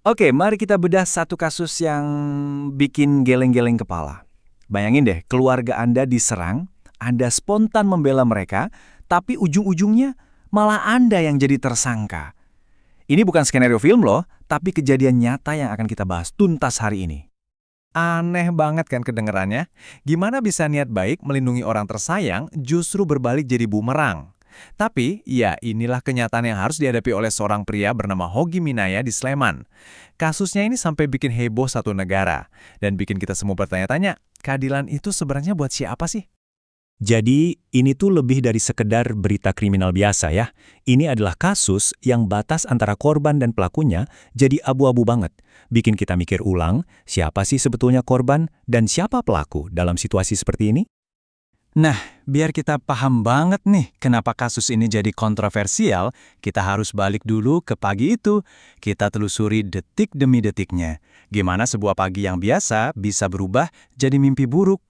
Oke, mari kita bedah satu kasus yang bikin geleng-geleng kepala. Bayangin deh, keluarga Anda diserang, Anda spontan membela mereka, tapi ujung-ujungnya malah Anda yang jadi tersangka. Ini bukan skenario film loh, tapi kejadian nyata yang akan kita bahas tuntas hari ini. Aneh banget kan kedengerannya? Gimana bisa niat baik melindungi orang tersayang justru berbalik jadi bumerang? Tapi, ya inilah kenyataan yang harus dihadapi oleh seorang pria bernama Hogi Minaya di Sleman. Kasusnya ini sampai bikin heboh satu negara, dan bikin kita semua bertanya-tanya, keadilan itu sebenarnya buat siapa sih? Jadi, ini tuh lebih dari sekedar berita kriminal biasa ya. Ini adalah kasus yang batas antara korban dan pelakunya jadi abu-abu banget. Bikin kita mikir ulang, siapa sih sebetulnya korban dan siapa pelaku dalam situasi seperti ini? Nah, biar kita paham banget nih kenapa kasus ini jadi kontroversial, kita harus balik dulu ke pagi itu. Kita telusuri detik demi detiknya. Gimana sebuah pagi yang biasa bisa berubah jadi mimpi buruk.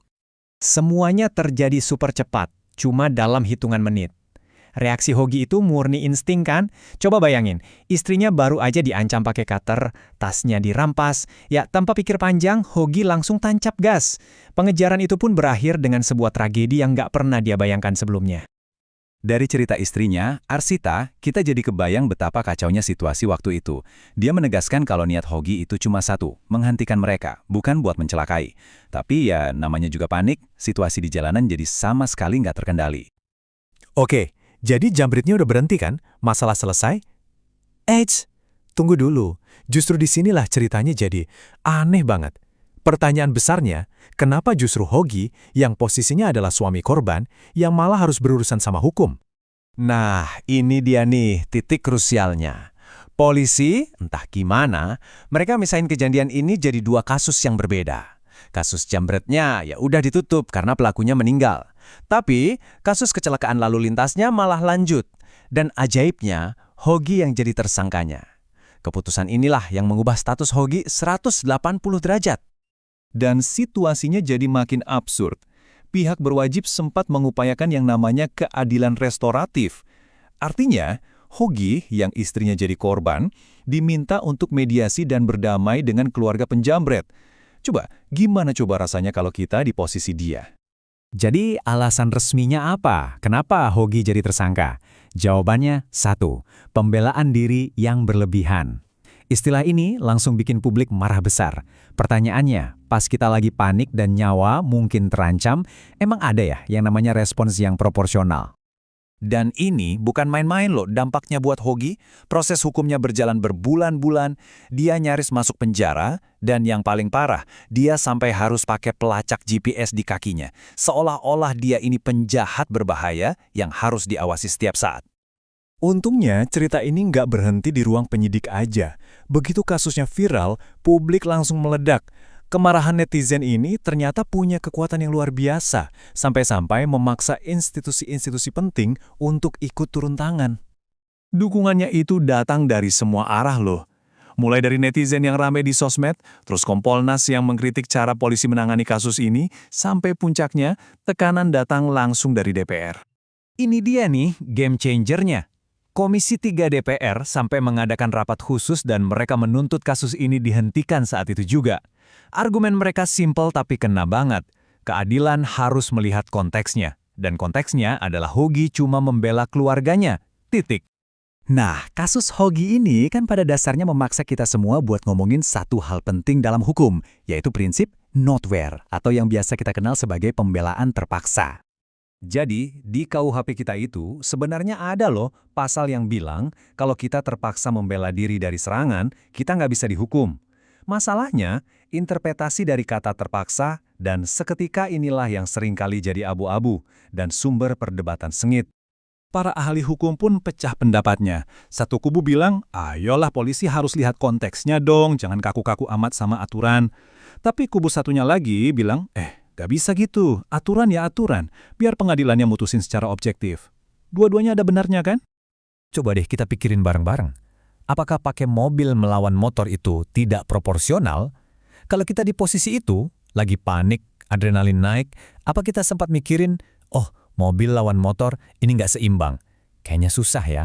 Semuanya terjadi super cepat, cuma dalam hitungan menit. Reaksi Hogi itu murni insting kan? Coba bayangin, istrinya baru aja diancam pakai cutter, tasnya dirampas, ya tanpa pikir panjang, Hogi langsung tancap gas. Pengejaran itu pun berakhir dengan sebuah tragedi yang nggak pernah dia bayangkan sebelumnya. Dari cerita istrinya, Arsita, kita jadi kebayang betapa kacaunya situasi waktu itu. Dia menegaskan kalau niat Hogi itu cuma satu, menghentikan mereka, bukan buat mencelakai. Tapi ya namanya juga panik, situasi di jalanan jadi sama sekali nggak terkendali. Oke, jadi jambretnya udah berhenti kan? Masalah selesai? Eits, tunggu dulu. Justru disinilah ceritanya jadi aneh banget. Pertanyaan besarnya, kenapa justru Hogi, yang posisinya adalah suami korban, yang malah harus berurusan sama hukum? Nah, ini dia nih titik krusialnya. Polisi, entah gimana, mereka misahin kejadian ini jadi dua kasus yang berbeda. Kasus jambretnya ya udah ditutup karena pelakunya meninggal. Tapi, kasus kecelakaan lalu lintasnya malah lanjut. Dan ajaibnya, Hogi yang jadi tersangkanya. Keputusan inilah yang mengubah status Hogi 180 derajat. Dan situasinya jadi makin absurd. Pihak berwajib sempat mengupayakan yang namanya keadilan restoratif. Artinya, Hogi yang istrinya jadi korban, diminta untuk mediasi dan berdamai dengan keluarga penjambret. Gimana coba rasanya kalau kita di posisi dia? Jadi alasan resminya apa? Kenapa Hogi jadi tersangka? Jawabannya satu, pembelaan diri yang berlebihan. Istilah ini langsung bikin publik marah besar. Pertanyaannya, pas kita lagi panik dan nyawa mungkin terancam, emang ada ya yang namanya respons yang proporsional? Dan ini bukan main-main loh dampaknya buat Hogi. Proses hukumnya berjalan berbulan-bulan, dia nyaris masuk penjara, dan yang paling parah, dia sampai harus pakai pelacak GPS di kakinya. Seolah-olah dia ini penjahat berbahaya yang harus diawasi setiap saat. Untungnya, cerita ini nggak berhenti di ruang penyidik aja. Begitu kasusnya viral, publik langsung meledak. Kemarahan netizen ini ternyata punya kekuatan yang luar biasa, sampai-sampai memaksa institusi-institusi penting untuk ikut turun tangan. Dukungannya itu datang dari semua arah loh. Mulai dari netizen yang ramai di sosmed, terus Kompolnas yang mengkritik cara polisi menangani kasus ini, sampai puncaknya tekanan datang langsung dari DPR. Ini dia nih game changernya. Komisi 3 DPR sampai mengadakan rapat khusus dan mereka menuntut kasus ini dihentikan saat itu juga. Argumen mereka simpel tapi kena banget. Keadilan harus melihat konteksnya. Dan konteksnya adalah Hogi cuma membela keluarganya. Titik. Nah, kasus Hogi ini kan pada dasarnya memaksa kita semua buat ngomongin satu hal penting dalam hukum, yaitu prinsip notwear, atau yang biasa kita kenal sebagai pembelaan terpaksa. Jadi, di KUHP kita itu sebenarnya ada loh pasal yang bilang kalau kita terpaksa membela diri dari serangan, kita nggak bisa dihukum. Masalahnya, interpretasi dari kata terpaksa dan seketika inilah yang seringkali jadi abu-abu dan sumber perdebatan sengit. Para ahli hukum pun pecah pendapatnya. Satu kubu bilang, ayolah polisi harus lihat konteksnya dong, jangan kaku-kaku amat sama aturan. Tapi kubu satunya lagi bilang, gak bisa gitu, aturan ya aturan, biar pengadilannya mutusin secara objektif. Dua-duanya ada benarnya kan? Coba deh kita pikirin bareng-bareng. Apakah pakai mobil melawan motor itu tidak proporsional? Kalau kita di posisi itu, lagi panik, adrenalin naik, apa kita sempat mikirin, oh mobil lawan motor ini nggak seimbang? Kayaknya susah ya.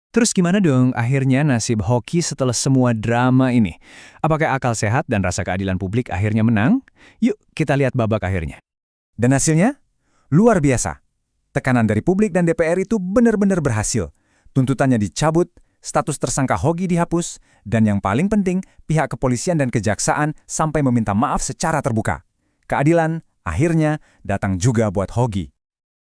Terus gimana dong akhirnya nasib Hoki setelah semua drama ini? Apakah akal sehat dan rasa keadilan publik akhirnya menang? Yuk kita lihat babak akhirnya. Dan hasilnya? Luar biasa. Tekanan dari publik dan DPR itu benar-benar berhasil. Tuntutannya dicabut, status tersangka Hoki dihapus, dan yang paling penting, pihak kepolisian dan kejaksaan sampai meminta maaf secara terbuka. Keadilan, akhirnya, datang juga buat Hoki.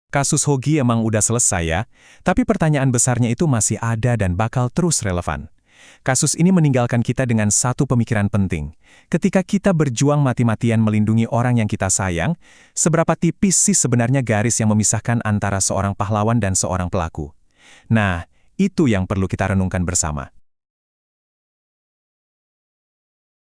Kasus Hoki emang udah selesai ya, tapi pertanyaan besarnya itu masih ada dan bakal terus relevan. Kasus ini meninggalkan kita dengan satu pemikiran penting. Ketika kita berjuang mati-matian melindungi orang yang kita sayang, seberapa tipis sih sebenarnya garis yang memisahkan antara seorang pahlawan dan seorang pelaku? Nah, itu yang perlu kita renungkan bersama.